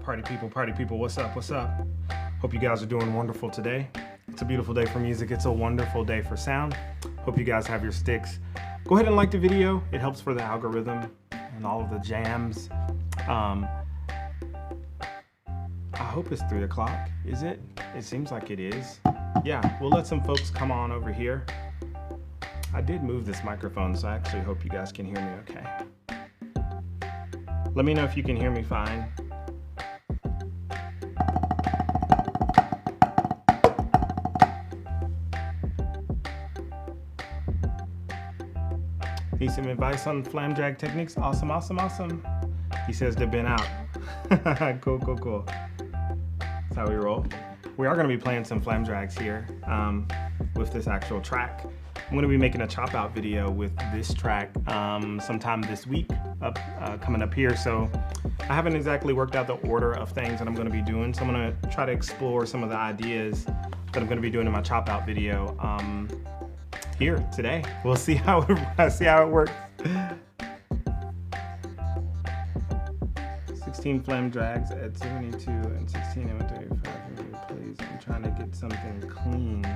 Party people, what's up, what's up? Hope you guys are doing wonderful today. It's a beautiful day for music. It's a wonderful day for sound. Hope you guys have your sticks. Go ahead and like the video. It helps for the algorithm and all of the jams. I hope it's 3 o'clock. Is it? It seems like it is. Yeah, we'll let some folks come on over here. I did move this microphone, so I actually hope you guys can hear me okay. Let me know if you can hear me fine. Need some advice on flam drag techniques? Awesome, awesome, awesome. He says they've been out. Cool, cool, cool. That's how we roll. We are gonna be playing some flam drags here with this actual track. I'm gonna be making a chop out video with this track sometime this week coming up here. So I haven't exactly worked out the order of things that I'm gonna be doing. So I'm gonna try to explore some of the ideas that I'm gonna be doing in my chop out video here today. We'll see how it works. 16 flam drags at 72 and 16 at 35. Please, I'm trying to get something clean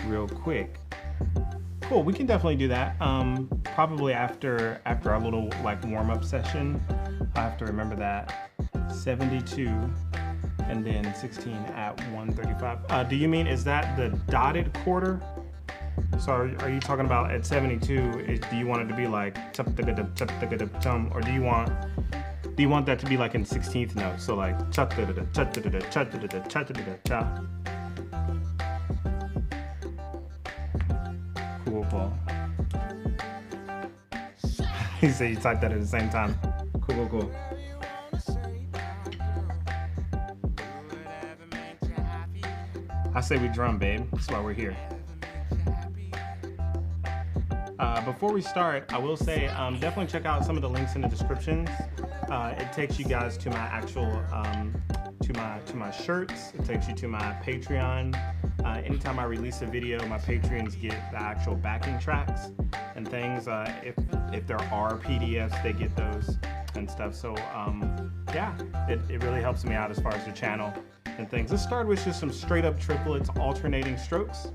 real quick. Cool, we can definitely do that. Probably after our little like warm-up session. I have to remember that. 72 and then 16 at 135. Do you mean, is that the dotted quarter? So are you talking about at 72, do you want it to be like or do you want that to be like in 16th notes? So like cool. He said you typed that at the same time. Cool. I say we drum, babe. That's why we're here. Before we start, I will say definitely check out some of the links in the descriptions. It takes you guys to my actual to my shirts. It takes you to my Patreon. Anytime I release a video, my Patreons get the actual backing tracks and things. If there are PDFs, they get those and stuff. So yeah, it really helps me out as far as the channel and things. Let's start with just some straight up triplets, alternating strokes,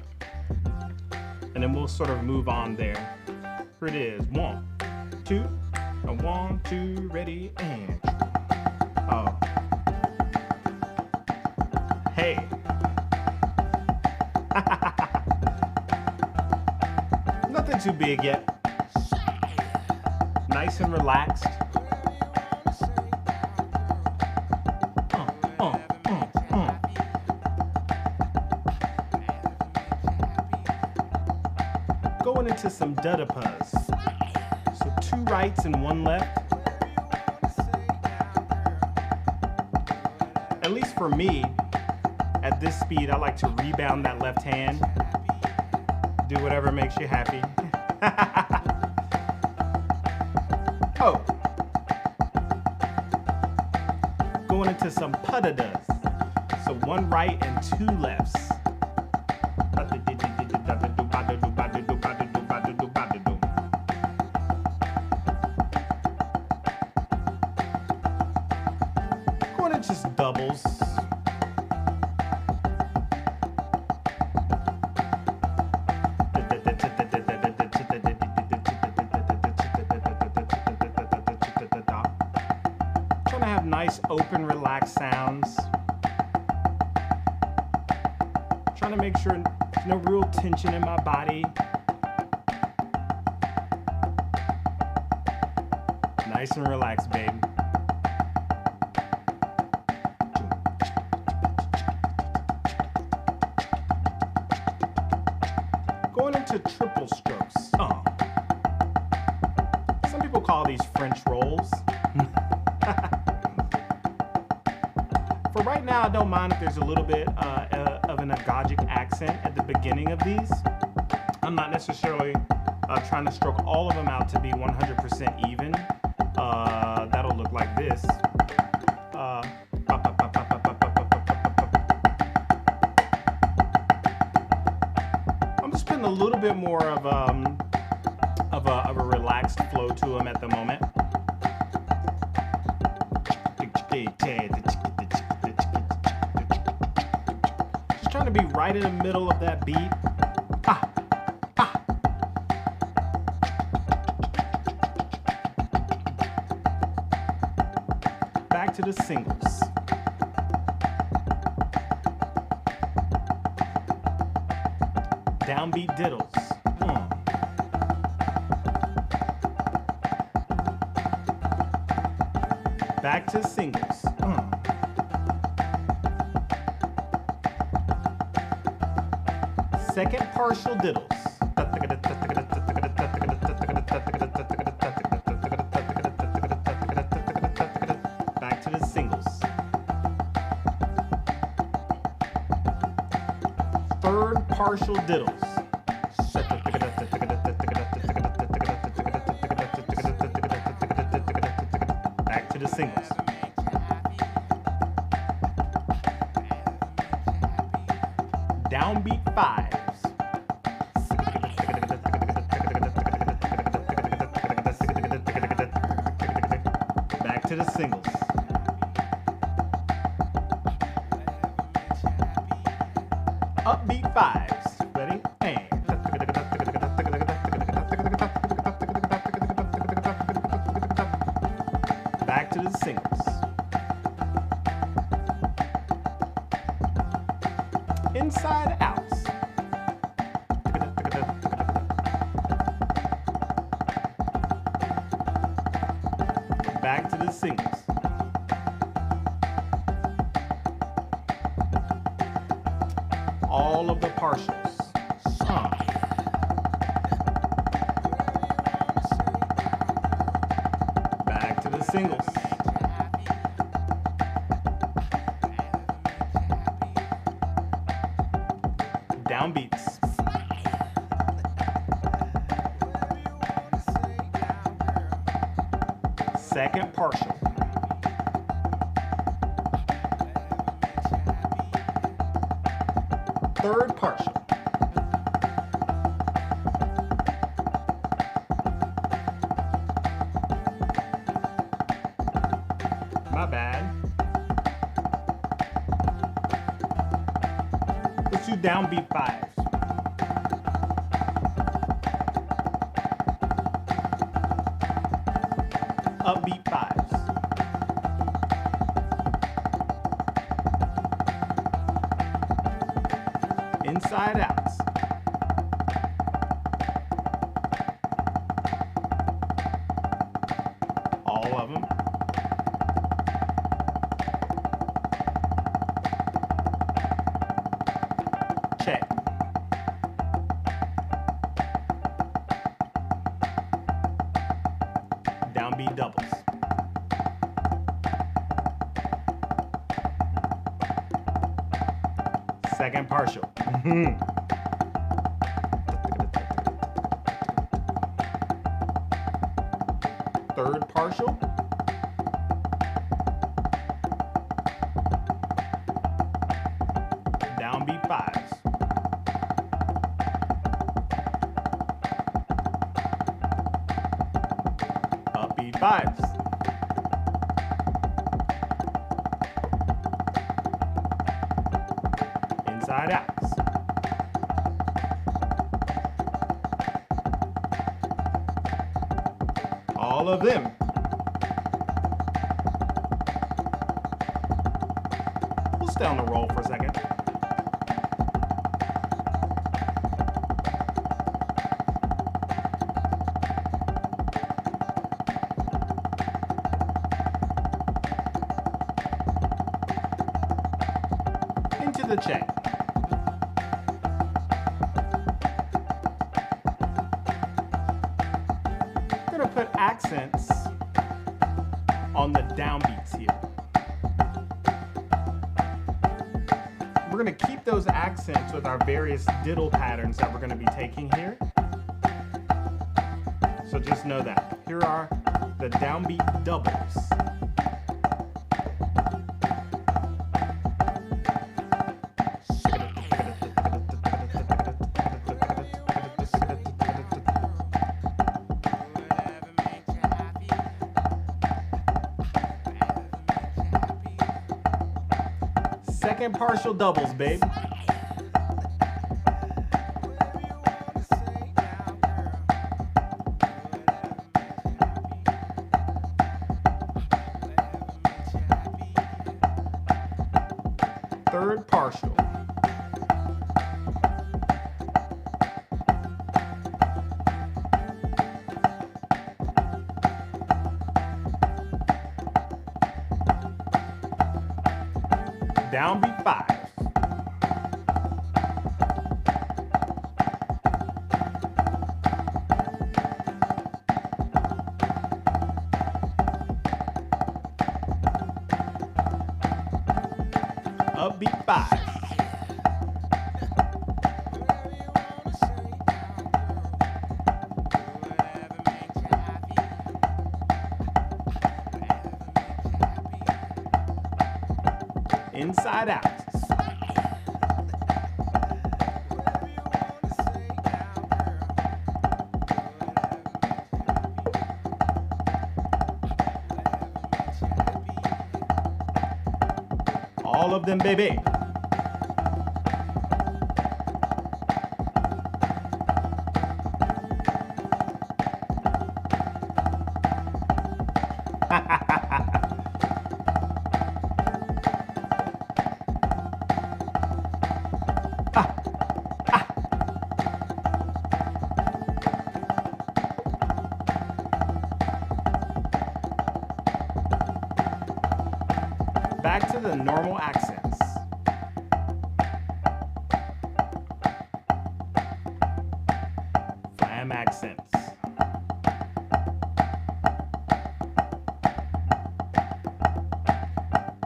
and then we'll sort of move on there. Here it is. 1, 2, and 1, 2, ready, and oh. Hey. Nothing too big yet. Nice and relaxed. Going into some dudapuz. So 2 rights and 1 left. At least for me, at this speed, I like to rebound that left hand. Do whatever makes you happy. Oh. Going into some padadas. So 1 right and 2 lefts. Going into just doubles. Nice, open, relaxed sounds. Trying to make sure there's no real tension in my body. Nice and relaxed, babe. Going into triple strokes. Some people call these French rolls. For right now, I don't mind if there's a little bit of an agogic accent at the beginning of these. I'm not necessarily trying to stroke all of them out to be 100% even. That'll look like this. I'm just putting a little bit more of a relaxed flow to them at the moment. want to be right in the middle of that beat. Ah, ah. Back to the singles. Downbeat diddles. Back to singles. Second partial diddles. Back to the singles. Third partial diddles. Back to the singles. Downbeat fives. Back to the singles. Upbeat fives. Ready? And back to the singles. Inside outs. Back to the singles. All of the partials. Back to the singles. Downbeats. Second partial. Third partial. My bad. Let's do downbeat fives. Upbeat fives. Inside outs. All of them. Check. Downbeat doubles. Second partial. Third partial. Downbeat fives. Upbeat fives. Inside outs. All of them. We'll stay on the roll for a second. Into the check. We're going to put accents on the downbeats here. We're going to keep those accents with our various diddle patterns that we're going to be taking here. So just know that. Here are the downbeat doubles. Second partial doubles, babe. third partial. Downbeat 5. Upbeat 5. Inside out. All of them, baby. Back to the normal accents. Flam accents.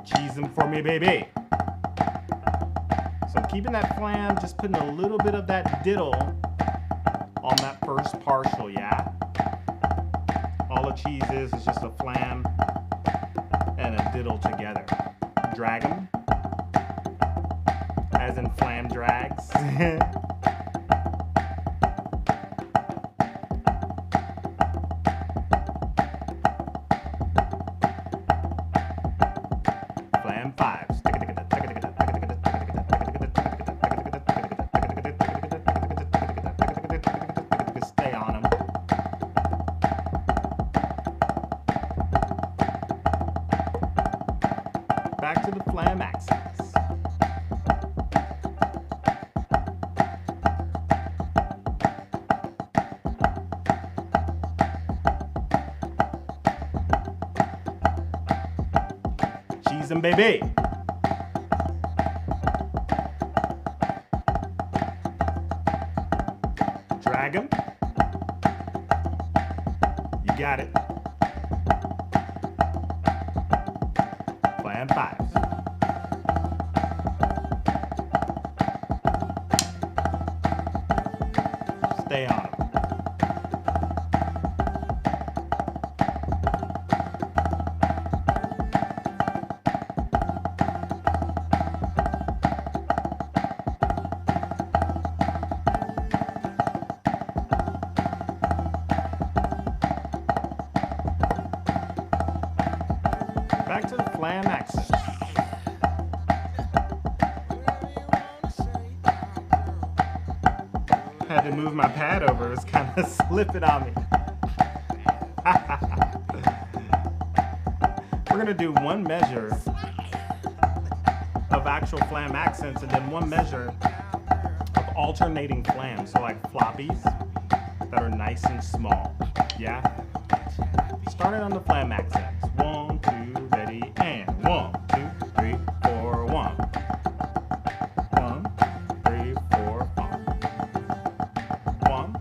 Cheese them for me, baby. So keeping that flam, just putting a little bit of that diddle on that first partial, yeah? All the cheese is just a flam and a diddle together. Drag them, as in Flam drags. Flam 5s. Stay on them. Back to the Flam accents. Cheese them, baby. Drag them. You got it. Flam 5s. Stay on them. Back to the Flam accents. Had to move my pad over, it was kind of slipping on me. We're gonna do one measure of actual Flam accents and then one measure of alternating flams, so like floppies that are nice and small, yeah? Starting on the Flam accents. 1, 2, ready, and 1, 2, 3, 4, 1. 1, 3, 4, 5. 1.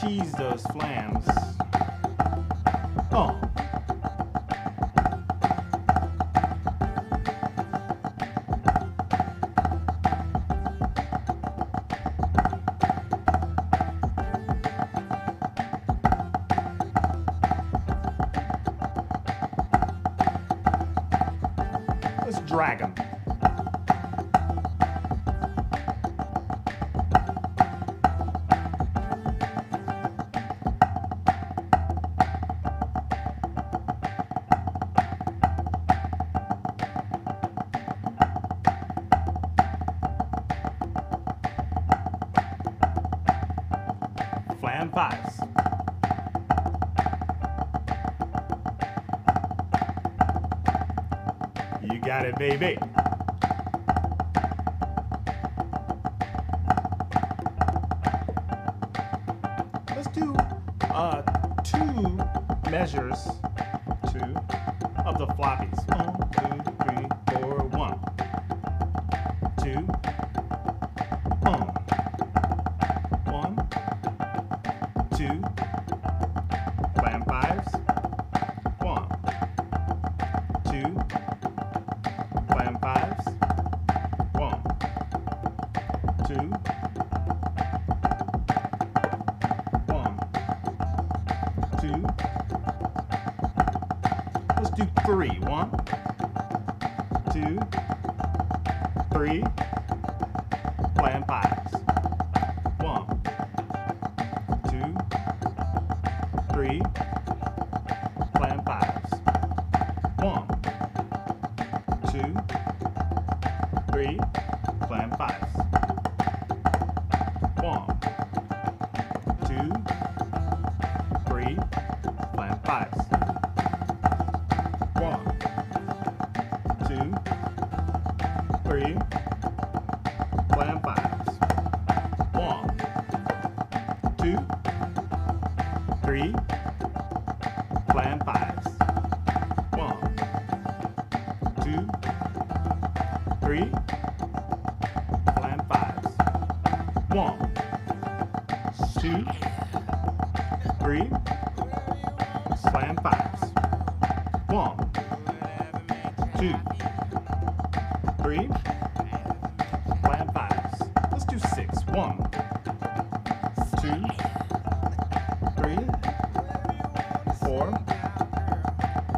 Cheese those flams. drag them. Flam fives. You got it, baby. Let's do two measures, two of the floppies. 1, 2, 3, 4, 1, 2, 1, 2, Flam fives, 1, 2, Flam fives, 1, 2, 1, 2. Let's do 3. 1, 2, 3, Flam fives. 1, 2, 3, Flam fives. 1, 2, 3, Flam fives. 1, 2, 3, Flam fives. 1, 2, 3, Flam fives. 1, 2, 3, Flam fives. 1, 2, 3, Flam fives. 1, 2, 3, Flam fives. 1, 2, 3, Flam fives. Let's do 6. 1, 2, 3, 4,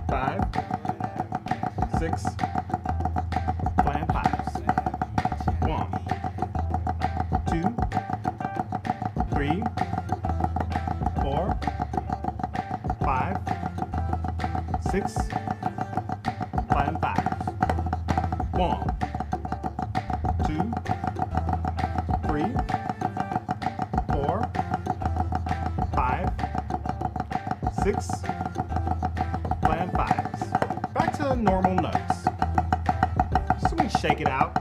5, 6, Flam fives. 1, 2, 3, 4, 5, 6, Flam fives. 1, 2, 3, 4, 5, 6, Flam fives. Back to normal notes. So we shake it out.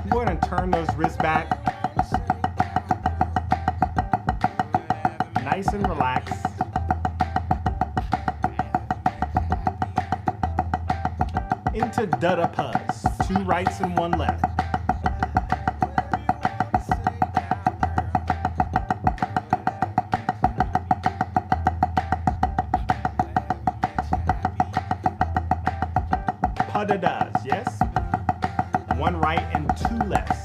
Go ahead and turn those wrists back. Nice and relaxed. Into da-da puzz. 2 rights and 1 left. Pa-da-das, yes? 1 right and 2 lefts.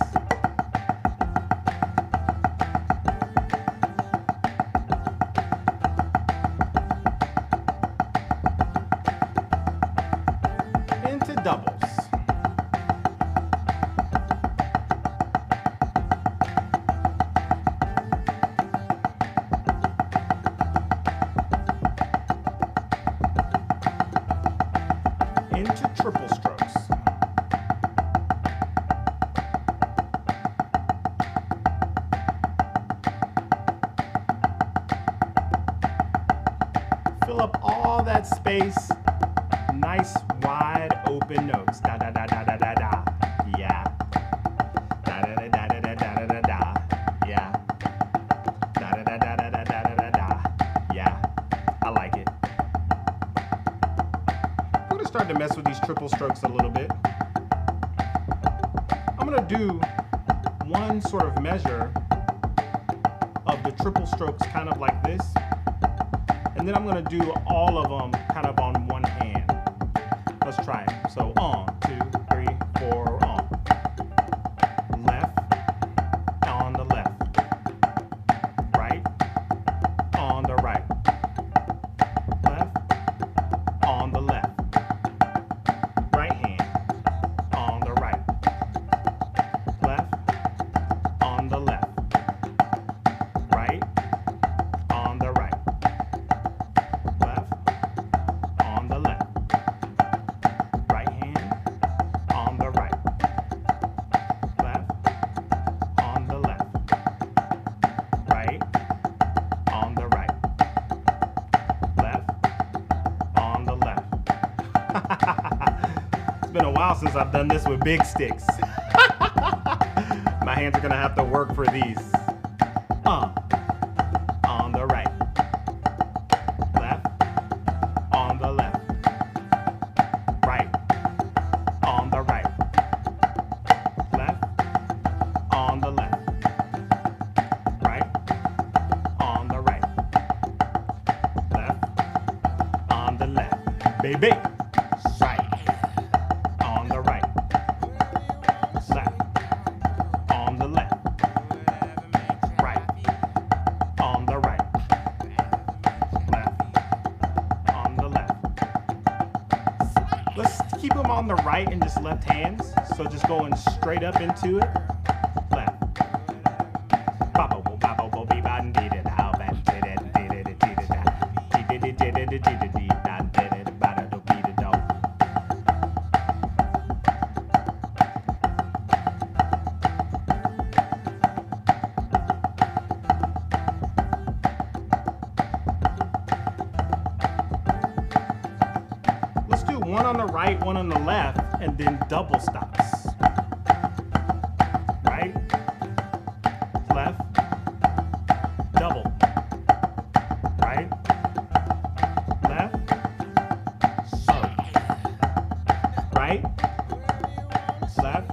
Into doubles. Into triple strokes. Fill up all that space. Nice wide open notes. Da da da da da da da. Yeah. Da da da da da da da da da. Yeah. Da da da da da da da da da. Yeah. I like it. I'm gonna start to mess with these triple strokes a little bit. I'm gonna do one sort of measure of the triple strokes kind of like this. And then I'm gonna do all of them kind of on one hand. Let's try it. So 1, 2, 3, 4, on. Left, on the left. Right, on the right. while since I've done this with big sticks. My hands are gonna have to work for these. On the right, left, on the left, right, on the right, left, on the left, right, on the right, left, on the left, baby. Let's keep them on the right and just left hands. So just going straight up into it. Left. One on the right, one on the left, and then double stops. Right, left, double. Right, left, up. Right, left,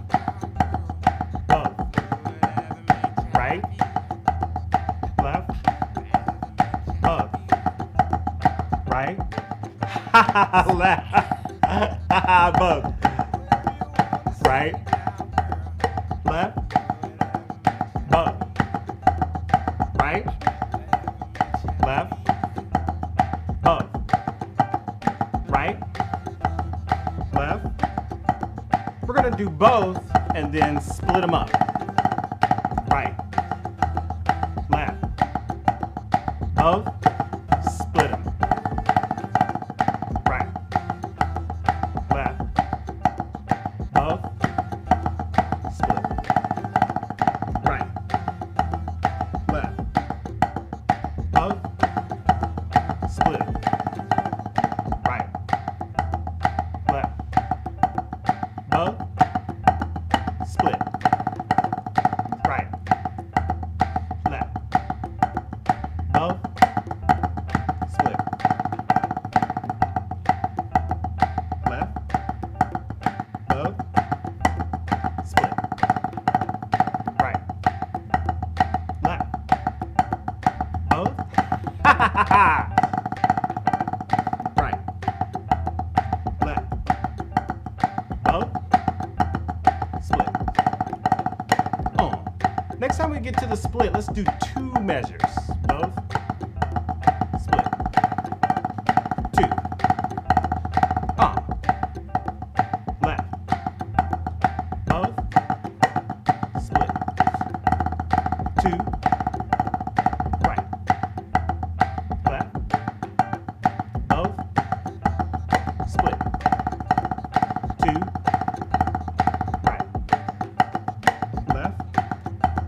up. Right, left, up. Right, left. Both. Right, left, both. Right, left, both. Right, left. We're gonna do both and then split them up. Right, left, both, split them. Right, left, both, split. Next time we get to the split, let's do 2 measures. Both, split. 2. Left, both, split. 2.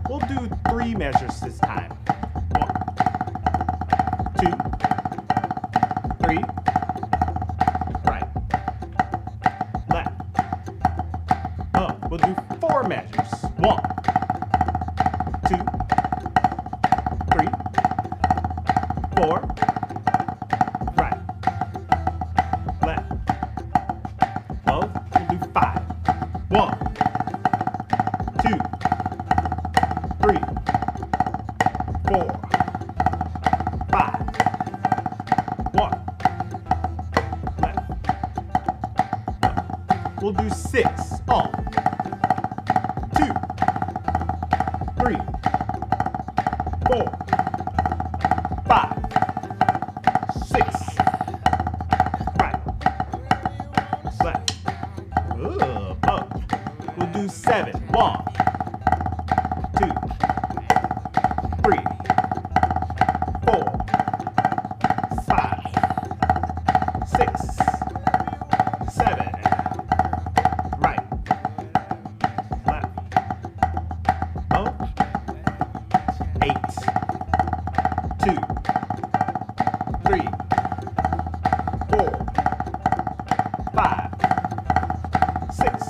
We'll do 3 measures this time. 1, 2, 3. Right, left, up. We'll do 4 measures. 1, 2, 3, 4. Right, left, both. We'll do 5. 1, 2, 3, 4, 5. 1, left. We'll do 6. 2, 3, 4, 5, 6. Right, left. Both. We'll do 7. 1, 2, 3, 4, 5, 6, 7. Right, left, both. 8, 2, 3, 4, 5, 6.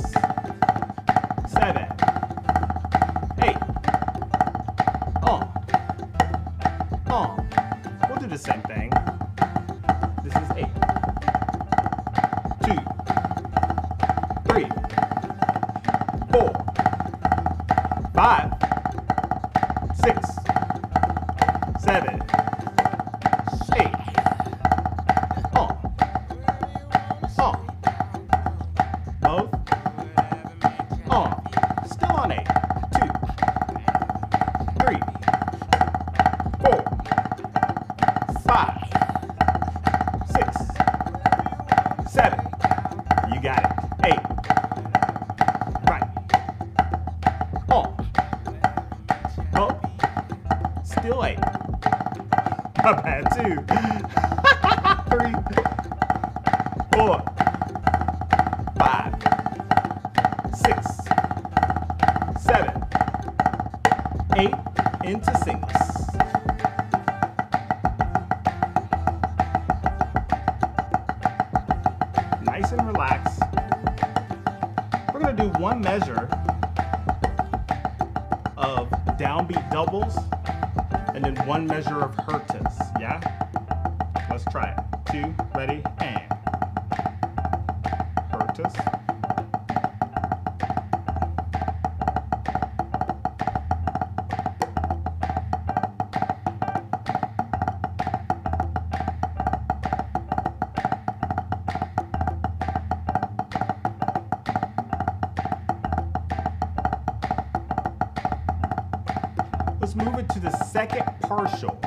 We'll do the same thing. This is 8. 2, 3, 4, 5, 6, 7, 8. Both. Still on 8. 2, 3, 4, 5, 6, 7. You got it. 8. Right. Both. Still 8. Not bad too. 3, 4, 5, 6, 7, 8 into singles. Nice and relaxed. We're going to do one measure of downbeat doubles and then one measure of hertas. Yeah? Let's try it. 2, ready, and hertas. Let's move it to the second partial.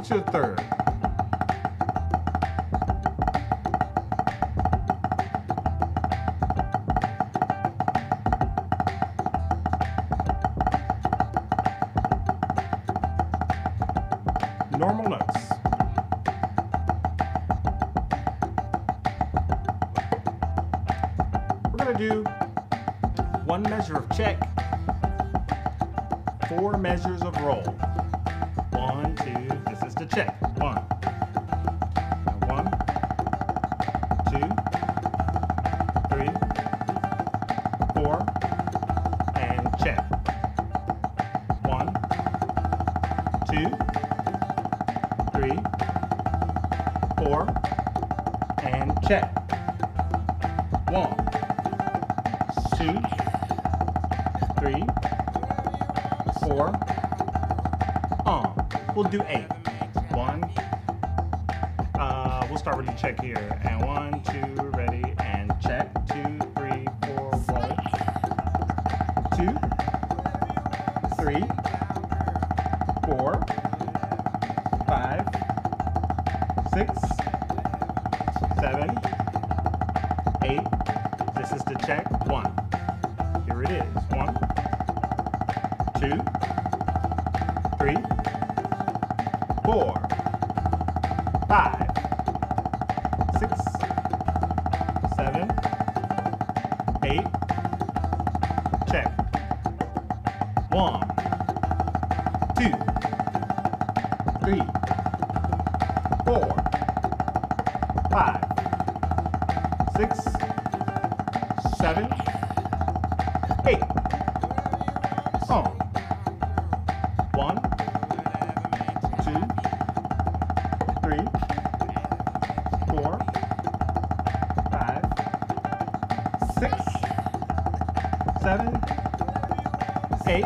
To the third. Normal notes. We're going to do one measure of check, 4 measures of roll. 1, 2, this is the check. 1. 1, 2, 3, 4, and check. 1, 2, 3, 4, and check. 1, 2, 3, 4. We'll do 8. 1. We'll start with the check here. And 1, 2, ready, and check. 2, 3, 4, roll. 2, 3, 4, 5, 6, 7, 8. This is the check. 1. Here it is. 1, 2, 3, 4, 5, 6, 7, 8. Check. 1, 2, 3, 4, 5, 6, 7, 8. 1, 2, 3, 4, 5, 6, 7, 8.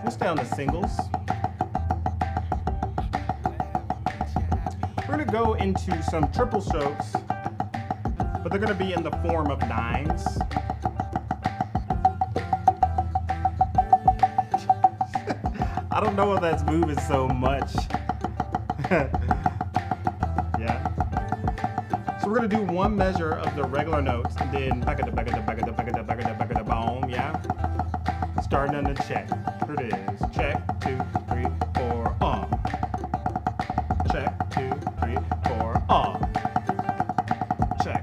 We'll stay on the singles. We're going to go into some triple strokes, but they're going to be in the form of 9s. I don't know why that's moving so much. Yeah. So we're we're gonna do one measure of the regular notes and then back of the boom, yeah? Starting on the check. Here it is. Check, 2, 3, 4, check, 2, 3, 4, check,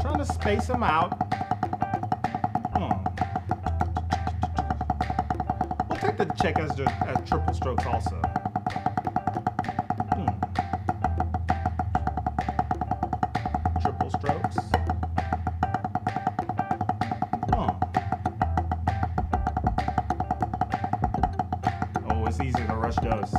trying to space them out. We'll take the check as triple strokes also. Triple strokes. Oh, it's easy to rush those.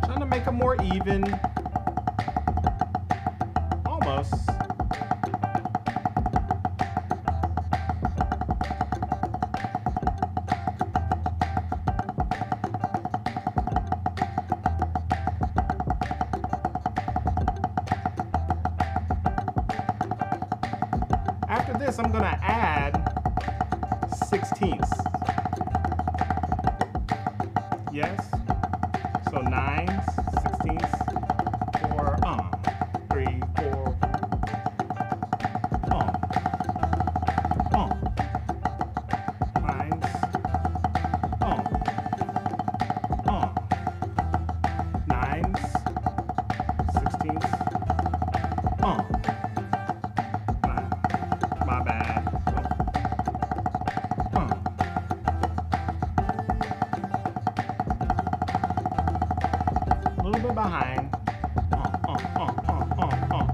Trying to make them more even. Almost. After this, I'm gonna add 16ths. Yes. So 9s, 16ths, 4, 3, 4, 9s, 9s, 16ths, my bad. A little bit behind.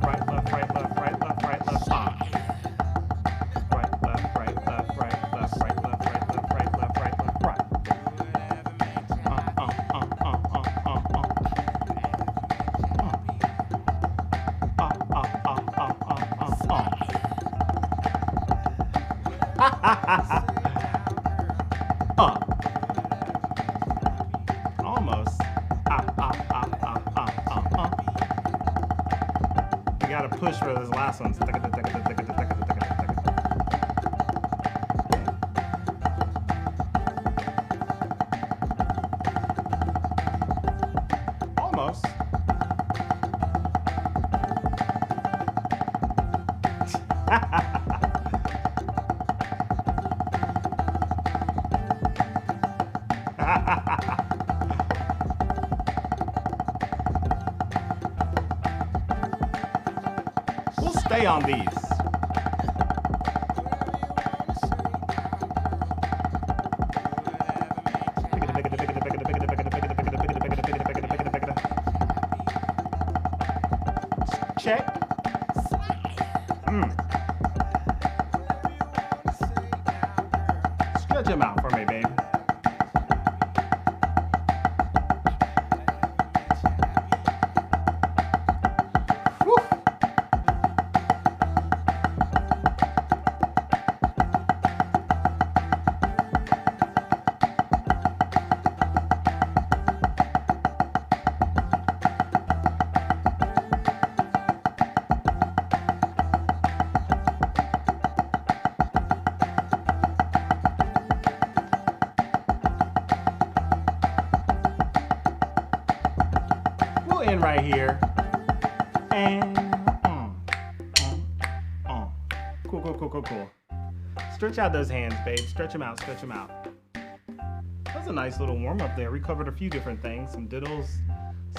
Right, left, right, left, right, left, right, left, right, left, right, left, right, left, right, left, right, left, right, left, right, left, right. Almost. You gotta push for those last ones. Almost. We'll stay on these. Check. Stretch them out for me, babe. In right here, and cool. Stretch out those hands, babe. Stretch them out, stretch them out. That was a nice little warm up there. We covered a few different things, some diddles,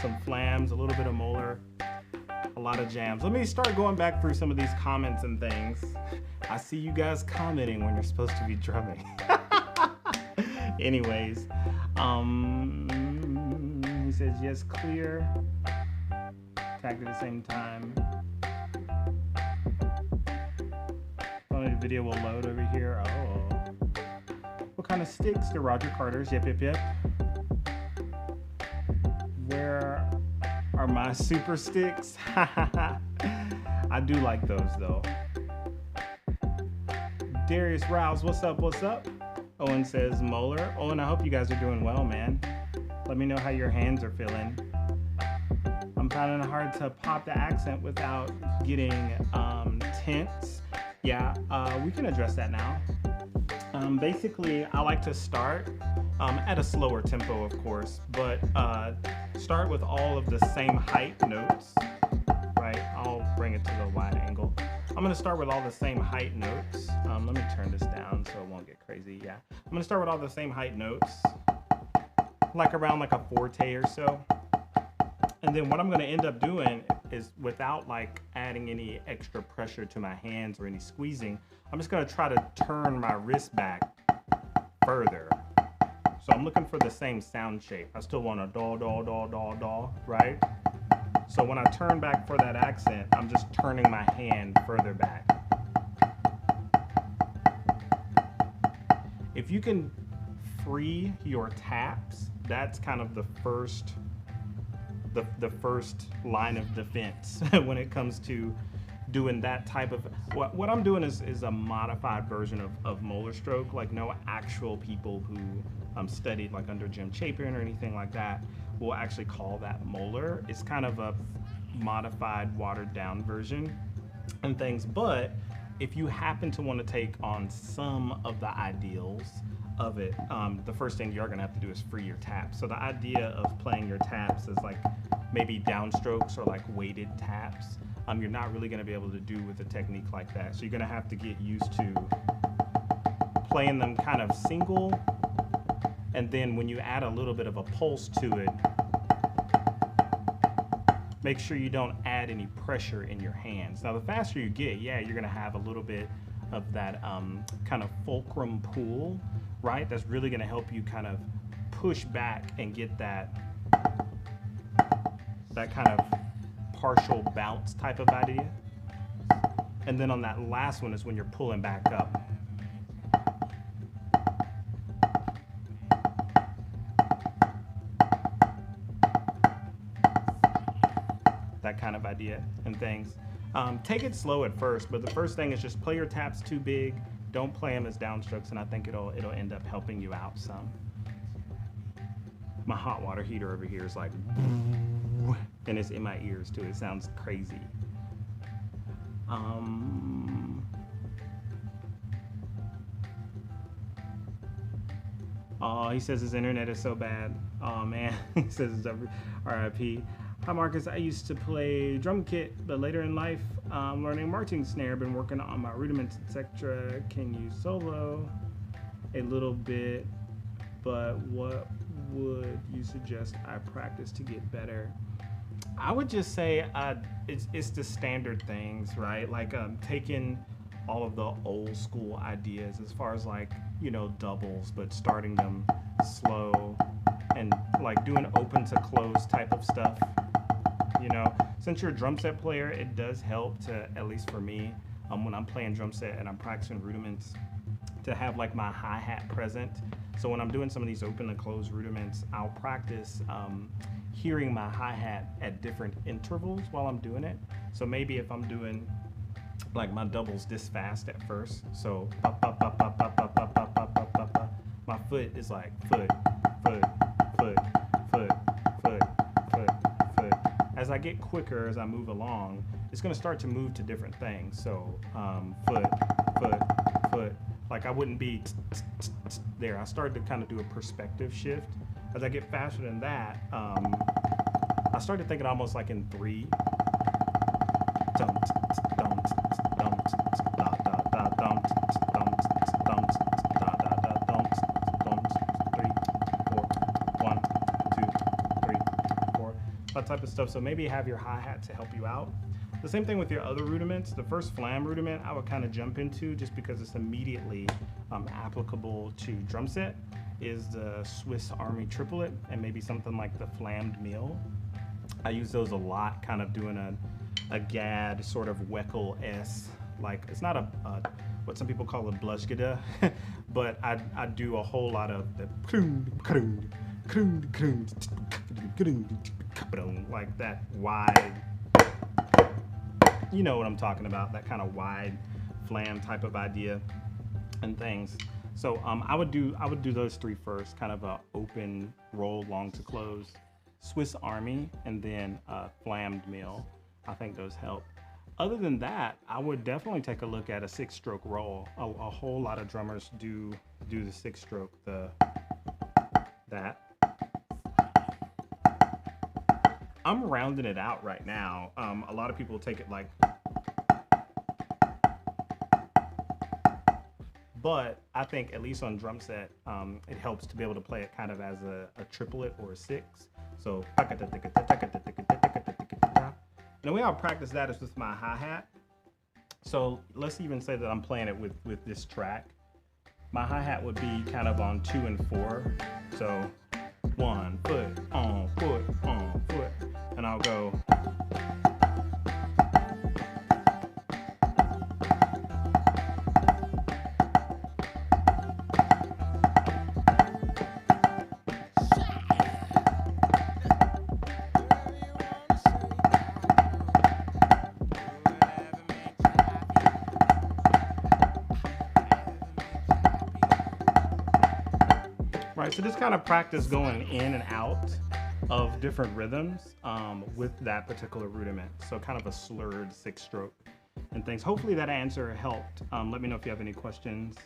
some flams, a little bit of molar, a lot of jams. Let me start going back through some of these comments and things. I see you guys commenting when you're supposed to be drumming. Anyways, he says yes, clear. Tagged at the same time. Only the video will load over here. Oh. What kind of sticks? The Roger Carters. Yep. Where are my super sticks? I do like those though. Darius Rouse, what's up, what's up? Owen says molar. Owen, I hope you guys are doing well, man. Let me know how your hands are feeling. I'm finding it hard to pop the accent without getting tense. Yeah, we can address that now. Basically, I like to start at a slower tempo, of course, but start with all of the same height notes, right? I'll bring it to the wide angle. I'm gonna start with all the same height notes. Let me turn this down so it won't get crazy. Yeah, I'm gonna start with all the same height notes, like around like a forte or so. And then what I'm gonna end up doing is, without like adding any extra pressure to my hands or any squeezing, I'm just gonna try to turn my wrist back further. So I'm looking for the same sound shape. I still want a do, do, do, do, do, right? So when I turn back for that accent, I'm just turning my hand further back. If you can free your taps, that's kind of the first line of defense when it comes to doing that type of, what I'm doing is a modified version of molar stroke. Like, no actual people who studied like under Jim Chapin or anything like that will actually call that molar. It's kind of a modified, watered down version and things. But if you happen to want to take on some of the ideals of it, the first thing you're gonna have to do is free your taps. So the idea of playing your taps is like maybe downstrokes or like weighted taps. You're not really gonna be able to do with a technique like that. So you're gonna have to get used to playing them kind of single, and then when you add a little bit of a pulse to it, make sure you don't add any pressure in your hands. Now the faster you get, yeah, you're gonna have a little bit of that kind of fulcrum pull, right? That's really gonna help you kind of push back and get that kind of partial bounce type of idea. And then on that last one is when you're pulling back up. That kind of idea and things. Take it slow at first, but the first thing is just play your taps too big. Don't play them as downstrokes, and I think it'll end up helping you out some. My hot water heater over here is like, and it's in my ears too. It sounds crazy. Oh, he says his internet is so bad. Oh man, he says it's RIP. Hi Marcus, I used to play drum kit, but later in life, learning marching snare, been working on my rudiments, etc. Can you solo a little bit, but what would you suggest I practice to get better? I would just say it's the standard things, right? Like taking all of the old school ideas as far as like, you know, doubles, but starting them slow and like doing open to close type of stuff. You know, since you're a drum set player, it does help to, at least for me, when I'm playing drum set and I'm practicing rudiments, to have like my hi-hat present. So when I'm doing some of these open and close rudiments, I'll practice hearing my hi-hat at different intervals while I'm doing it. So maybe if I'm doing like my doubles this fast at first, so my foot is like foot, foot, foot, foot, foot, foot, foot. As I get quicker, as I move along, it's gonna start to move to different things. So foot, foot, foot. Like I wouldn't be there. I started to kind of do a perspective shift. As I get faster than that, I started thinking almost like in three. That type of stuff. So maybe have your hi-hat to help you out. The same thing with your other rudiments. The first Flam rudiment I would kind of jump into just because it's immediately applicable to drum set is the Swiss Army triplet and maybe something like the flammed mill. I use those a lot, kind of doing a gad sort of Weckel-esque, like it's not a what some people call a blushgada, but I do a whole lot of the like that wide, you know what I'm talking about, that kind of wide Flam type of idea. and things. So I would do those three first, kind of a open roll, long to close, Swiss Army, and then flammed mill. I think those help. Other than that, I would definitely take a look at a 6-stroke roll. A whole lot of drummers do the 6-stroke, that. I'm rounding it out right now. A lot of people take it like, but I think at least on drum set, it helps to be able to play it kind of as a triplet or a 6. So, and the way I'll practice that is with my hi-hat. So let's even say that I'm playing it with this track. My hi-hat would be kind of on 2 and 4. So 1 foot on foot on foot, and I'll go. Right, so just kind of practice going in and out of different rhythms with that particular rudiment. So kind of a slurred 6-stroke and things. Hopefully that answer helped. Let me know if you have any questions.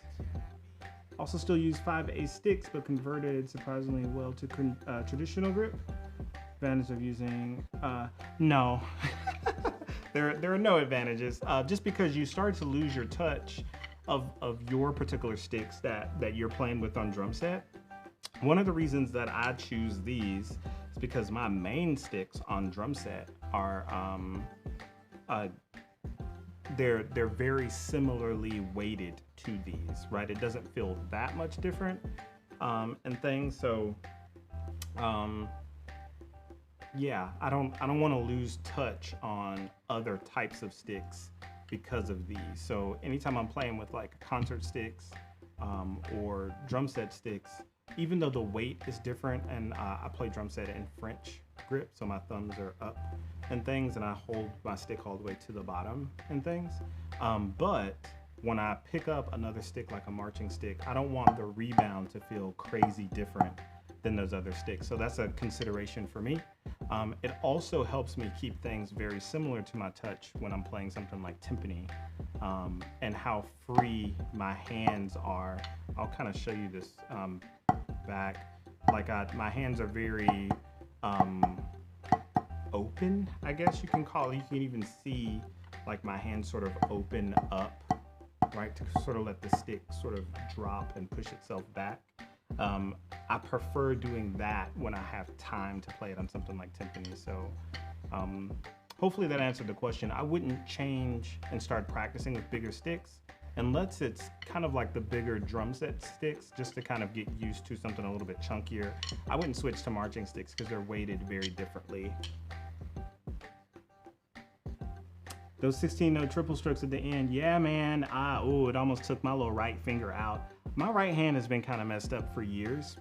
Also still use 5/8 sticks, but converted surprisingly well to traditional grip. Advantage of using, no. there are no advantages. Just because you start to lose your touch of your particular sticks that you're playing with on drum set. One of the reasons that I choose these is because my main sticks on drum set are they're very similarly weighted to these, right? It doesn't feel that much different and things. So yeah, I don't want to lose touch on other types of sticks because of these. So anytime I'm playing with like concert sticks or drum set sticks, even though the weight is different, and I play drum set in French grip, so my thumbs are up and things, and I hold my stick all the way to the bottom and things. But when I pick up another stick like a marching stick, I don't want the rebound to feel crazy different than those other sticks. So that's a consideration for me. It also helps me keep things very similar to my touch when I'm playing something like timpani, and how free my hands are. I'll kind of show you this back. Like my hands are very open, I guess you can call it. You can even see like my hands sort of open up, right, to sort of let the stick sort of drop and push itself back. I prefer doing that when I have time to play it on something like timpani. So hopefully that answered the question. I wouldn't change and start practicing with bigger sticks unless it's kind of like the bigger drum set sticks, just to kind of get used to something a little bit chunkier. I wouldn't switch to marching sticks because they're weighted very differently. Those 16-note triple strokes at the end, yeah, man. It almost took my little right finger out. My right hand has been kind of messed up for years.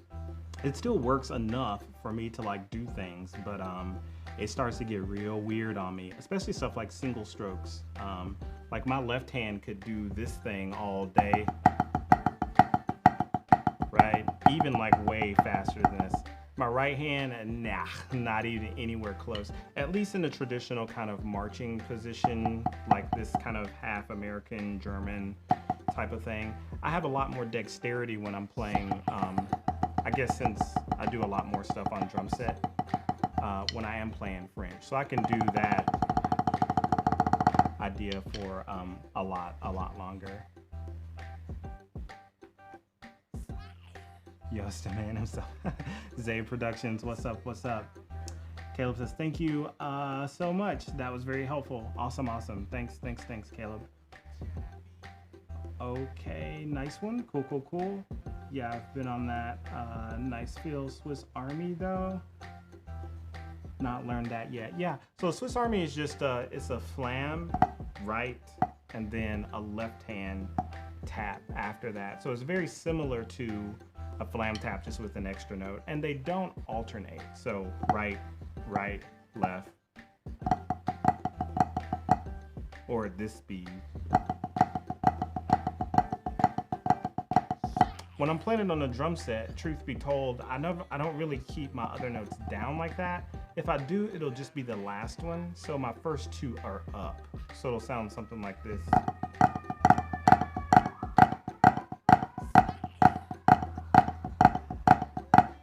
It still works enough for me to like do things, but it starts to get real weird on me, especially stuff like single strokes. Like my left hand could do this thing all day, right? Even like way faster than this. My right hand, nah, not even anywhere close. At least in the traditional kind of marching position, like this kind of half American, German type of thing. I have a lot more dexterity when I'm playing, I guess since I do a lot more stuff on drum set, when I am playing French. So I can do that idea for a lot longer. Yost, man himself. Zay Productions, what's up, what's up? Caleb says, thank you so much. That was very helpful. Awesome. Thanks, Caleb. Okay, nice one. Cool. Yeah, I've been on that. Nice feel. Swiss Army though. Not learned that yet. Yeah, so Swiss Army is just it's a flam, right, and then a left hand tap after that. So it's very similar to a flam tap, just with an extra note, and they don't alternate. So right, left, or at this speed. when I'm playing it on a drum set, truth be told, I don't really keep my other notes down like that. If I do, it'll just be the last one. So my first two are up. So it'll sound something like this.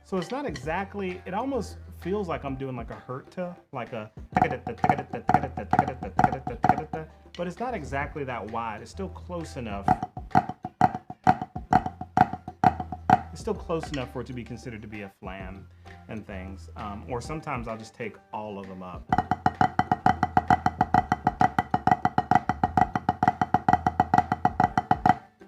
So it's not exactly, it almost feels like I'm doing like a hurta, like a, but it's not exactly that wide. It's still close enough. It's still close enough for it to be considered to be a flam and things. Or sometimes I'll just take all of them up.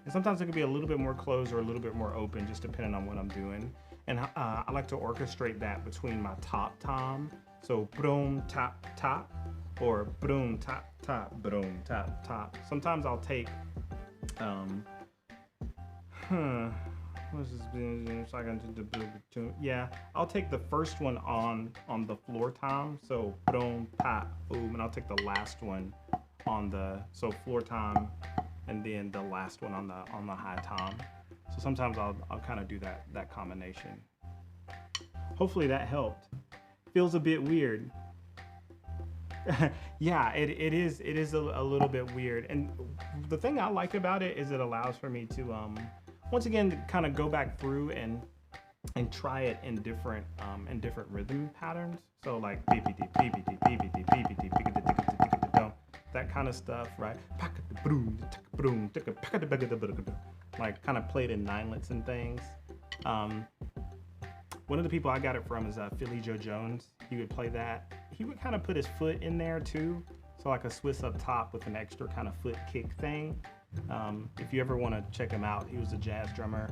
And sometimes it can be a little bit more closed or a little bit more open, just depending on what I'm doing. And I like to orchestrate that between my top tom. So broom, top, top, or broom, top, top, broom, top, top. Sometimes I'll take, yeah, I'll take the first one on the floor tom. So broom, pop, boom, and I'll take the last one on the, so floor tom, and then the last one on the high tom. So sometimes I'll kind of do that combination. Hopefully that helped. Feels a bit weird. Yeah, it is a little bit weird. And the thing I like about it is it allows for me to once again kind of go back through and try it in different rhythm patterns. So like PPT, PPT, PPT, PPT, that kind of stuff, right? Like kind of played in ninelets and things. One of the people I got it from is Philly Joe Jones. He would play that. He would kind of put his foot in there too. So like a Swiss up top with an extra kind of foot kick thing. If you ever want to check him out, he was a jazz drummer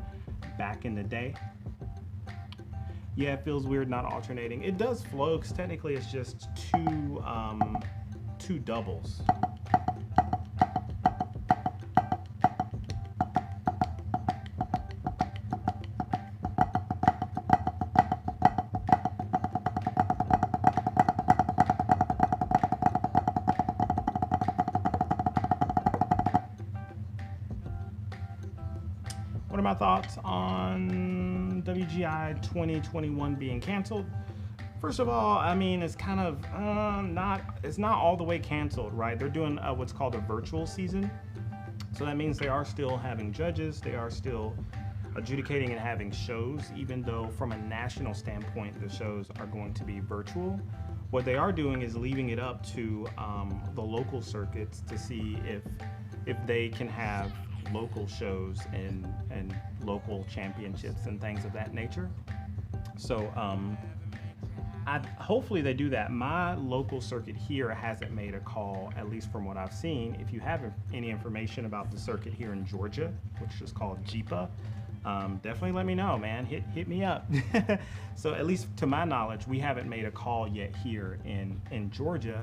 back in the day. Yeah, it feels weird not alternating. It does flow because technically it's just two doubles. What are my thoughts on WGI 2021 being canceled? First of all, I mean, it's kind of it's not all the way canceled, right? They're doing what's called a virtual season. So that means they are still having judges, they are still adjudicating and having shows, even though from a national standpoint, the shows are going to be virtual. What they are doing is leaving it up to the local circuits to see if they can have local shows and local championships and things of that nature. So hopefully they do that. My local circuit here hasn't made a call, at least from what I've seen. If you have any information about the circuit here in Georgia, which is called JIPA, definitely let me know, man. Hit me up. So at least to my knowledge, we haven't made a call yet here in Georgia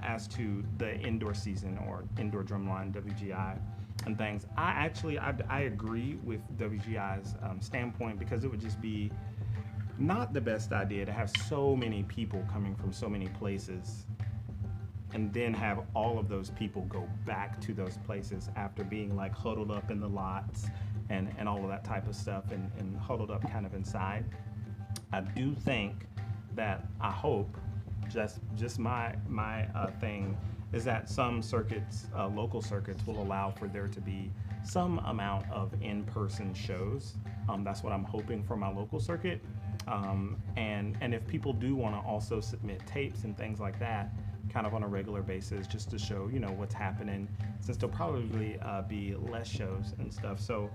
as to the indoor season or indoor drumline WGI and things. I agree with WGI's standpoint, because it would just be not the best idea to have so many people coming from so many places and then have all of those people go back to those places after being like huddled up in the lots and all of that type of stuff and huddled up kind of inside. I do think that, I hope, just my thing is that some circuits, local circuits, will allow for there to be some amount of in-person shows. That's what I'm hoping for my local circuit. And if people do want to also submit tapes and things like that, kind of on a regular basis, just to show, you know, what's happening, since there'll probably be less shows and stuff. So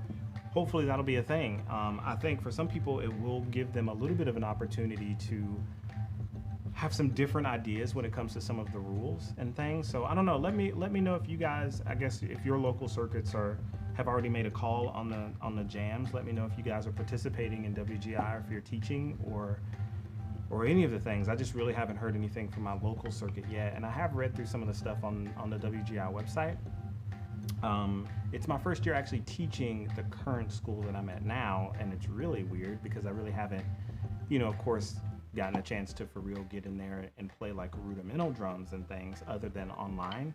hopefully that'll be a thing. I think for some people it will give them a little bit of an opportunity to have some different ideas when it comes to some of the rules and things. So I don't know, let me know if you guys, I guess if your local circuits have already made a call on the jams. Let me know if you guys are participating in WGI, or if you're teaching or any of the things. I just really haven't heard anything from my local circuit yet, and I have read through some of the stuff on the WGI website. It's my first year actually teaching the current school that I'm at now, and it's really weird because I really haven't, you know, of course, gotten a chance to for real get in there and play like rudimental drums and things other than online.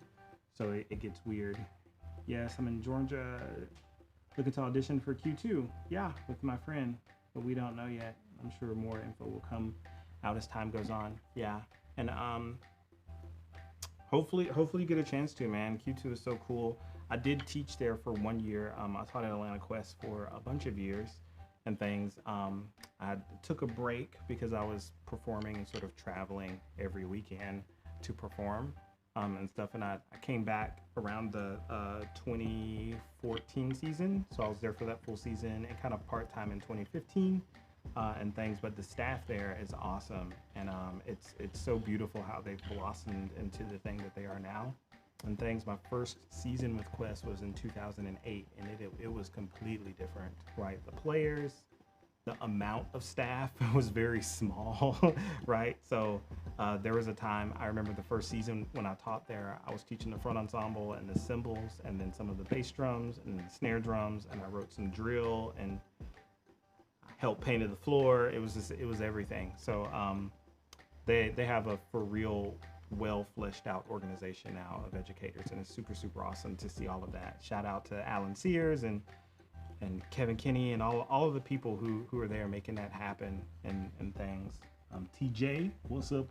So it gets weird. Yes, I'm in Georgia. Looking to audition for Q2. Yeah, with my friend, but we don't know yet. I'm sure more info will come out as time goes on. Yeah, and hopefully you get a chance to, man. Q2 is so cool. I did teach there for 1 year. I taught at Atlanta Quest for a bunch of years and things. I took a break because I was performing and sort of traveling every weekend to perform and stuff. And I came back around the 2014 season. So I was there for that full season and kind of part-time in 2015 and things. But the staff there is awesome. And it's so beautiful how they've blossomed into the thing that they are now and things. My first season with Quest was in 2008, and it was completely different, right? The players, the amount of staff was very small, right? So there was a time, I remember the first season when I taught there, I was teaching the front ensemble and the cymbals and then some of the bass drums and the snare drums, and I wrote some drill and helped painted the floor. It was everything. So they have a for real well fleshed out organization now of educators, and it's super awesome to see all of that. Shout out to Alan Sears and Kevin Kinney and all of the people who are there making that happen and things. TJ, what's up?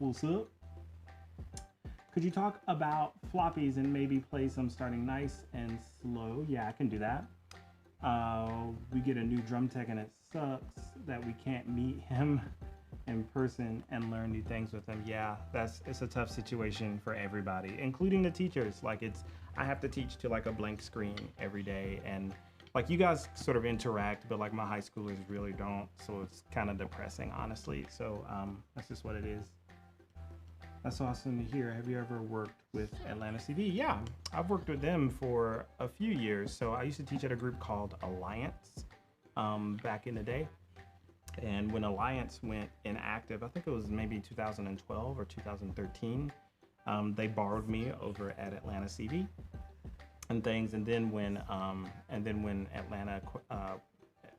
Could you talk about floppies and maybe play some starting nice and slow? Yeah, I can do that. We get a new drum tech and it sucks that we can't meet him in person and learn new things with him. Yeah, it's a tough situation for everybody, including the teachers. Like I have to teach to like a blank screen every day, and like you guys sort of interact, but like my high schoolers really don't. So it's kind of depressing, honestly. So that's just what it is. That's awesome to hear. Have you ever worked with Atlanta CV? Yeah, I've worked with them for a few years. So I used to teach at a group called Alliance back in the day. And when Alliance went inactive, I think it was maybe 2012 or 2013, they borrowed me over at Atlanta CV and things. And then when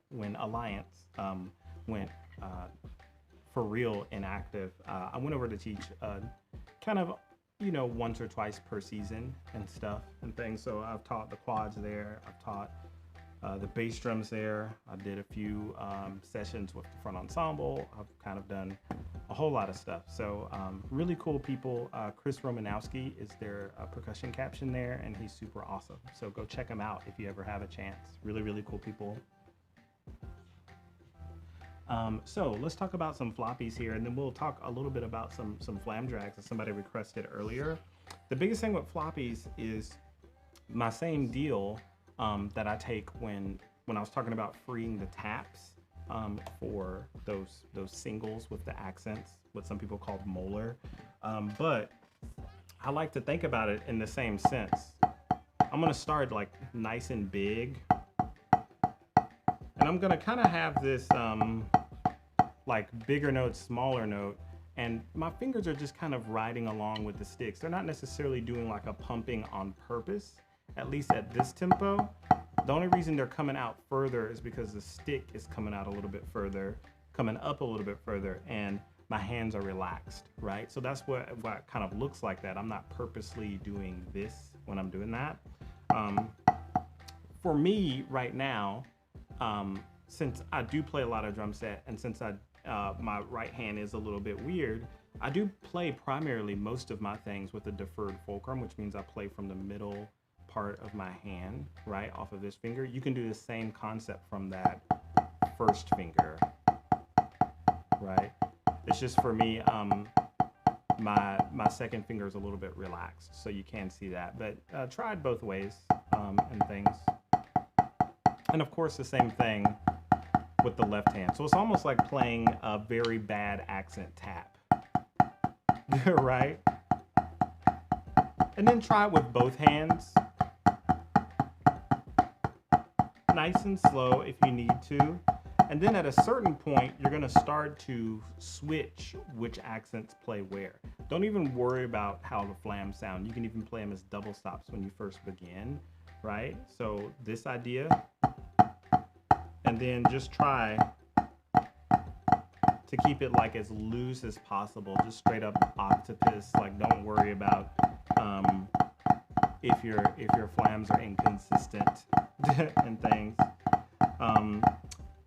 when Alliance went for real inactive, I went over to teach kind of, once or twice per season and stuff and things. So I've taught the quads there. I've taught the bass drums there. I did a few sessions with the front ensemble. I've kind of done a whole lot of stuff. So really cool people. Chris Romanowski is their percussion caption there, and he's super awesome. So go check him out if you ever have a chance. Really cool people. So let's talk about some floppies here, and then we'll talk a little bit about some flam drags that somebody requested earlier. The biggest thing with floppies is my same deal that I take when I was talking about freeing the taps for those singles with the accents, what some people call molar. But I like to think about it in the same sense. I'm gonna start like nice and big, and I'm gonna kind of have this like bigger note, smaller note, and my fingers are just kind of riding along with the sticks. They're not necessarily doing like a pumping on purpose, at least at this tempo. The only reason they're coming out further is because the stick is coming out a little bit further, coming up a little bit further, and my hands are relaxed, right? So that's what kind of looks like that. I'm not purposely doing this when I'm doing that. For me right now, since I do play a lot of drum set, and since my right hand is a little bit weird, I do play primarily most of my things with a deferred fulcrum, which means I play from the middle part of my hand, right, off of this finger. You can do the same concept from that first finger, right? It's just for me, my second finger is a little bit relaxed, so you can see that. But try it both ways and things. And of course, the same thing with the left hand. So it's almost like playing a very bad accent tap, right? And then try it with both hands. Nice and slow if you need to. And then at a certain point, you're gonna start to switch which accents play where. Don't even worry about how the flams sound. You can even play them as double stops when you first begin, right? So this idea, and then just try to keep it like as loose as possible, just straight up octopus. Like, don't worry about if your flams are inconsistent. and things.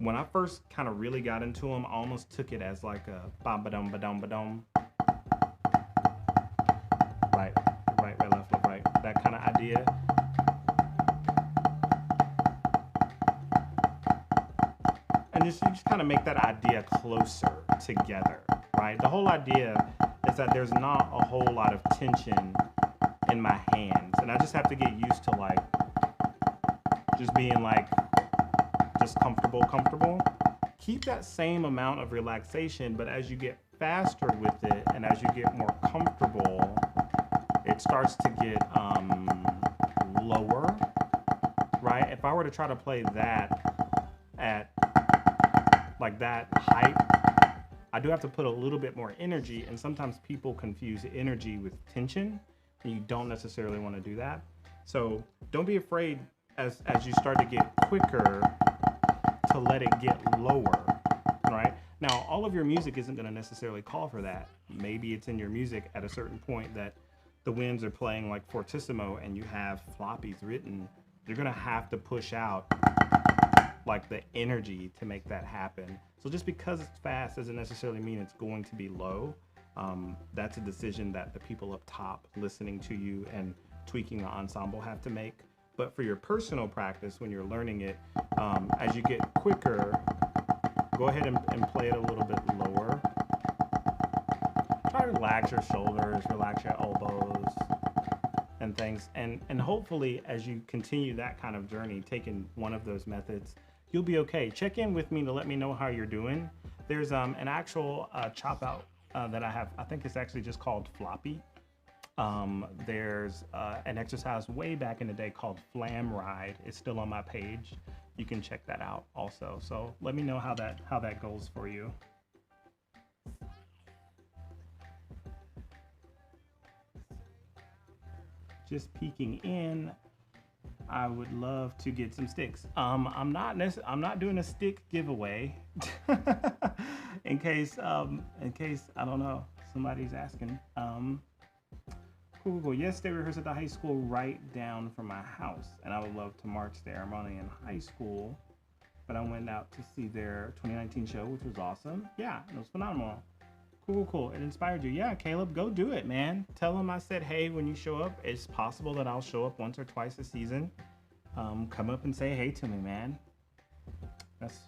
When I first kind of really got into them, I almost took it as like a ba-ba-dum, ba-dum, ba-dum. Right, right, left, right. That kind of idea. And you just kind of make that idea closer together, right? The whole idea is that there's not a whole lot of tension in my hands, and I just have to get used to like just being like just comfortable. Keep that same amount of relaxation, but as you get faster with it and as you get more comfortable, it starts to get lower, right? If I were to try to play that at like that height, I do have to put a little bit more energy, and sometimes people confuse energy with tension, and you don't necessarily want to do that. So don't be afraid as you start to get quicker to let it get lower, right? Now, all of your music isn't going to necessarily call for that. Maybe it's in your music at a certain point that the winds are playing like fortissimo and you have floppies written. You're going to have to push out like the energy to make that happen. So just because it's fast doesn't necessarily mean it's going to be low. That's a decision that the people up top listening to you and tweaking the ensemble have to make. But for your personal practice, when you're learning it, as you get quicker, go ahead and play it a little bit lower. Try to relax your shoulders, relax your elbows and things. And hopefully as you continue that kind of journey, taking one of those methods, you'll be okay. Check in with me to let me know how you're doing. There's an actual chop out that I have. I think it's actually just called floppy. There's an exercise way back in the day called Flam ride. It's still on my page. You can check that out also. So let me know how that goes for you. Just peeking in. I would love to get some sticks. I'm not doing a stick giveaway. in case I don't know, somebody's asking. Cool. Yesterday we rehearsed at the high school right down from my house, and I would love to march there. I'm only in high school, but I went out to see their 2019 show, which was awesome. Yeah, it was phenomenal. Cool. It inspired you. Yeah, Caleb, go do it, man. Tell them I said, hey, when you show up, it's possible that I'll show up once or twice a season. Come up and say hey to me, man. That's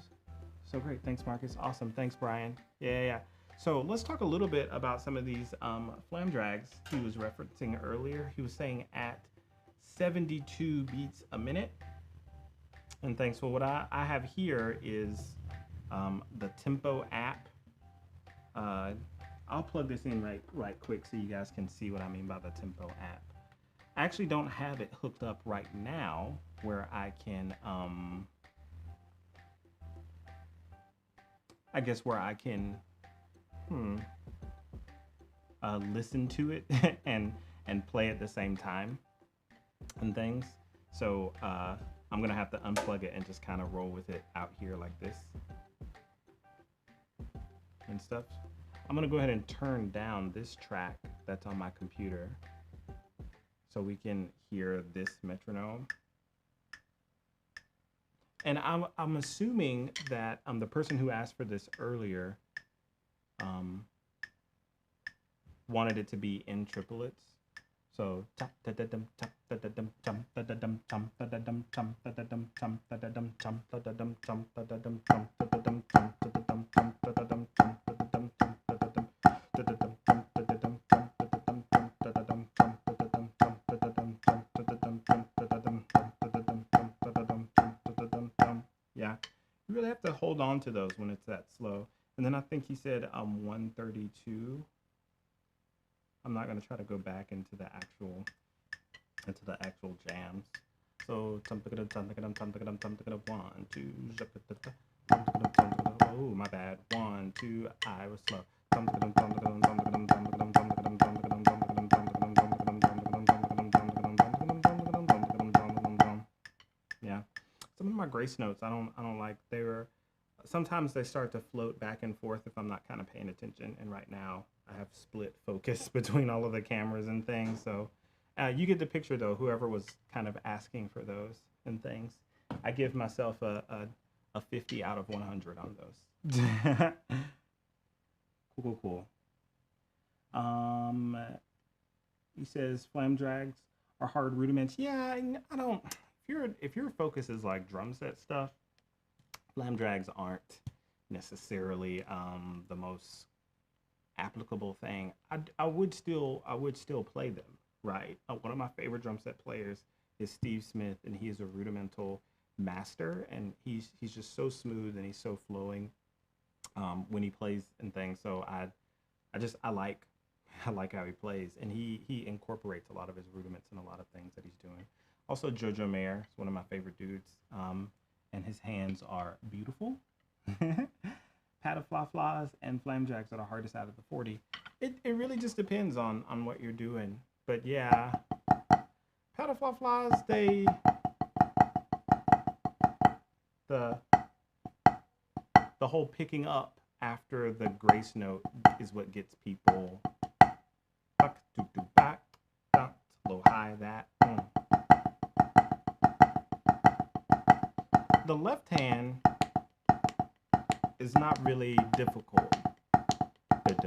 so great. Thanks, Marcus. Awesome. Thanks, Brian. Yeah. So let's talk a little bit about some of these flam drags he was referencing earlier. He was saying at 72 beats a minute. And thanks. So what I have here is the Tempo app. I'll plug this in right quick so you guys can see what I mean by the Tempo app. I actually don't have it hooked up right now where I can listen to it and play at the same time and things. So I'm gonna have to unplug it and just kind of roll with it out here like this and stuff. I'm gonna go ahead and turn down this track that's on my computer so we can hear this metronome. And I'm assuming that the person who asked for this earlier wanted it to be in triplets. So yeah, you really have to hold on to those when it's that slow. And then I think he said 132. I'm not gonna try to go back into the actual jams. So 1, 2. Oh, my bad. 1, 2. I was slow. Yeah. Some of my grace notes I don't like. Sometimes they start to float back and forth if I'm not kind of paying attention. And right now I have split focus between all of the cameras and things. So you get the picture though, whoever was kind of asking for those and things. I give myself a 50 out of 100 on those. Cool. He says flam drags are hard rudiments. Yeah, I don't. If your focus is like drum set stuff, flam drags aren't necessarily the most applicable thing. I would still play them, right? One of my favorite drum set players is Steve Smith, and he is a rudimental master, and he's just so smooth and he's so flowing when he plays and things. So I like how he plays, and he incorporates a lot of his rudiments in a lot of things that he's doing. Also, Jojo Mayer is one of my favorite dudes, and his hands are beautiful. Patafla-flas and flam jacks are the hardest out of the 40. It really just depends on what you're doing. But yeah, patafla-flas, the whole picking up after the grace note is what gets people back, low, high, that. The left hand is not really difficult. It's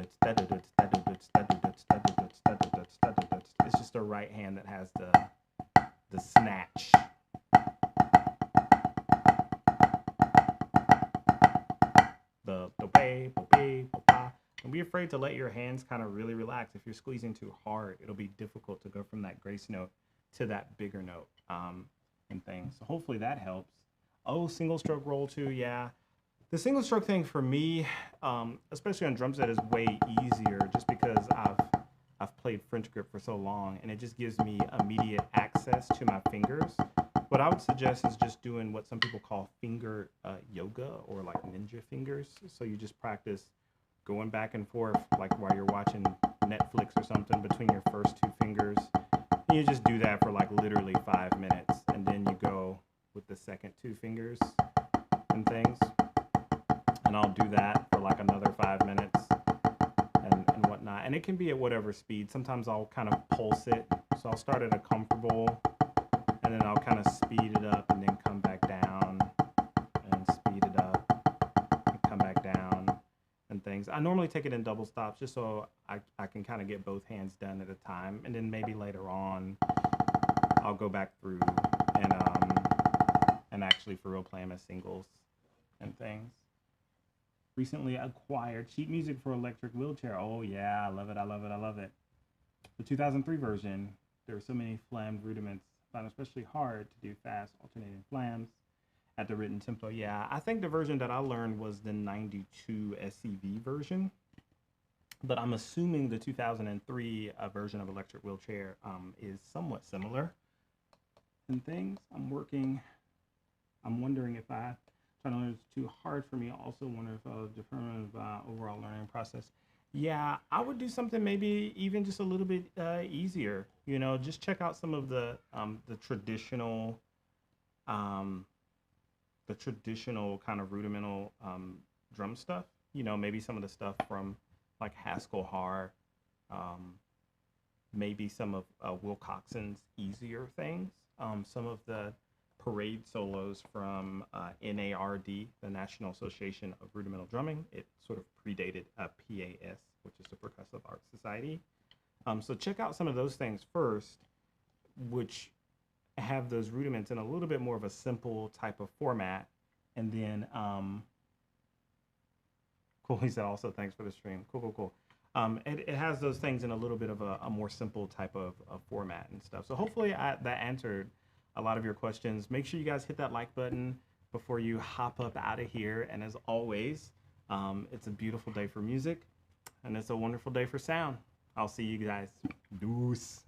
just the right hand that has the snatch. Don't be afraid to let your hands kind of really relax. If you're squeezing too hard, it'll be difficult to go from that grace note to that bigger note and things. So hopefully that helps. Oh, single stroke roll too, yeah. The single stroke thing for me, especially on drum set, is way easier just because I've played French grip for so long, and it just gives me immediate access to my fingers. What I would suggest is just doing what some people call finger yoga, or like ninja fingers. So you just practice going back and forth, like while you're watching Netflix or something, between your first two fingers. And you just do that for like literally 5 minutes, and then you go with the second two fingers and things. And I'll do that for like another 5 minutes and whatnot. And it can be at whatever speed. Sometimes I'll kind of pulse it. So I'll start at a comfortable, and then I'll kind of speed it up and then come back down and speed it up and come back down and things. I normally take it in double stops just so I can kind of get both hands done at a time. And then maybe later on, I'll go back through and actually for real play them as singles and things. Recently acquired sheet music for electric wheelchair. Oh yeah, I love it. The 2003 version, there were so many flammed rudiments, found especially hard to do fast alternating flams at the written tempo. Yeah, I think the version that I learned was the 92 SCV version, but I'm assuming the 2003 version of electric wheelchair is somewhat similar and things. I'm wondering if trying to learn is too hard for me. I also wonder if I'll determine overall learning process. Yeah, I would do something maybe even just a little bit easier. You know, just check out some of the traditional kind of rudimental drum stuff. You know, maybe some of the stuff from like Haskell Har, maybe some of Will Coxon's easier things. Some of the parade solos from NARD, the National Association of Rudimental Drumming. It sort of predated PAS, which is the Percussive Arts Society. So check out some of those things first, which have those rudiments in a little bit more of a simple type of format. And then, cool, he said also, thanks for the stream. Cool. It has those things in a little bit of a more simple type of format and stuff. So hopefully that answered a lot of your questions. Make sure you guys hit that like button before you hop up out of here. And as always, it's a beautiful day for music, and it's a wonderful day for sound. I'll see you guys. Deuce.